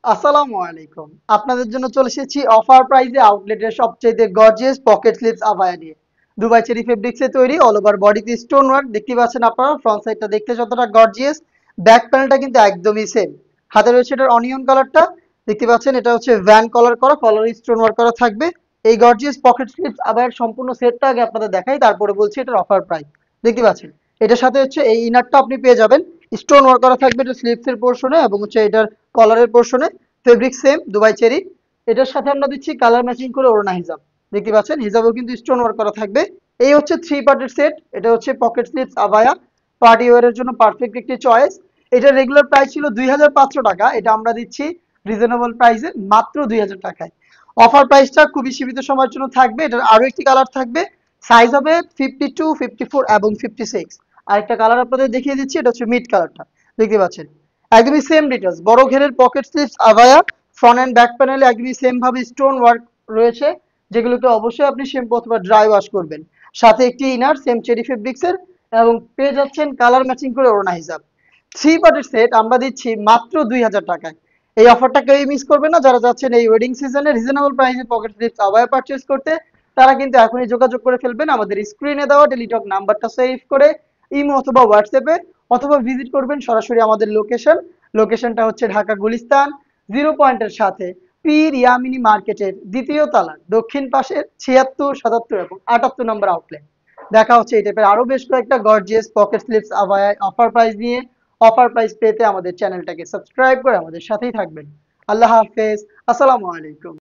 আসসালামু আলাইকুম। আপনাদের জন্য চলে এসেছি অফার প্রাইজে আউটলেটের সবচেয়ে গর্জিয়াস পকেট স্লিপস আবায়া নিয়ে। দুবাই চেরি ফেব্রিক্সে তৈরি, অল ওভার বডিতে স্টোন ওয়ার্ক। দেখতে পাচ্ছেন আপনারা, ফ্রন্ট সাইডটা দেখতে যতটা গর্জিয়াস, ব্যাক প্যানেলটা কিন্তু একদমই সেম। হাতে রয়েছে এটার অনিয়ন কালারটা, দেখতে পাচ্ছেন এটা হচ্ছে ভ্যান কলার করা, কলার স্টোন ওয়ার্ক করা থাকবে। এই গর্জিয়াস পকেট স্লিপস আবায়ার সম্পূর্ণ সেটটা আগে আপনাদের দেখাই, তারপরে বলছি এটার অফার প্রাইস। দেখতে পাচ্ছেন এটার সাথে হচ্ছে এই ইনারটা আপনি পেয়ে যাবেন, স্টোন ওয়ার্ক করা থাকবে এটা স্লিপসের পোর্শনে এবং হচ্ছে এটার কলারের পোর্শনে। Fabric same Dubai cherry. এটার সাথে আমরা দিচ্ছি কালার ম্যাচিং করে ওড়না হিজাব। দেখতে পাচ্ছেন হিজাবেও কিন্তু স্টোন ওয়ার্ক করা থাকবে। এই হচ্ছে থ্রি পার্টের সেট। এটা হচ্ছে পকেট স্লিপস আবায়া, পার্টি ওয়ারের জন্য পারফেক্ট একটি চয়েস। এটার রেগুলার প্রাইস ছিল 2500 টাকা, এটা আমরা দিচ্ছি রিজনেবল প্রাইসে মাত্র 2000 টাকায়। অফার প্রাইসটা খুবই সীমিত সময়ের জন্য থাকবে। এটার আরো একটি কালার থাকবে, সাইজ হবে 52, 54 এবং 56। আরেকটা কালার আপনাদের দেখিয়ে দিচ্ছি, এটা হচ্ছে মিড কালারটা। দেখতে পাচ্ছেন একদমই সেম ডিটেলস, বড় ঘেরের পকেট স্লিপস আভায়া। ফ্রন্ট এন্ড ব্যাক প্যানেলে একদমই সেম ভাবে স্টোন ওয়ার্ক রয়েছে, যেগুলোকে অবশ্যই আপনি শ্যাম্পু অথবা ড্রাই ওয়াশ করবেন। সাথে একটি ইনার সেম চেরি ফেব্রিক্সের, এবং পেয়ে যাচ্ছেন কালার ম্যাচিং করে ওড়না হিসাব। থ্রি পার্টের সেট আমরা দিচ্ছি মাত্র 2000 টাকায়। এই অফারটা কেউই মিস করবে না। যারা যাচ্ছেন এই ওয়েডিং সিজনে রিজনেবল প্রাইসে পকেট স্লিপস আভায়া পারচেজ করতে, তারা কিন্তু এখনই যোগাযোগ করে ফেলবেন আমাদের স্ক্রিনে দেওয়া টেলিটক নাম্বারটা সেভ করে, ইমো অথবা হোয়াটসঅ্যাপে, অথবা ভিজিট করবেন সরাসরি আমাদের লোকেশন। লোকেশনটা হচ্ছে ঢাকা গুলিস্তান জিরো পয়েন্টের সাথে পীর ইয়ামিনী মার্কেটের দ্বিতীয় তলার দক্ষিণ পাশের 76, 77 এবং 78 নম্বর আউটলেট। দেখা হচ্ছে এই টাইপের আরো বেশ কয়েকটা গর্জিয়াস পকেট স্লিপস আভায় অফার প্রাইস নিয়ে। অফার প্রাইস পেতে আমাদের চ্যানেলটাকে সাবস্ক্রাইব করে আমাদের সাথেই থাকবেন। আল্লাহ হাফেজ, আসসালামু আলাইকুম।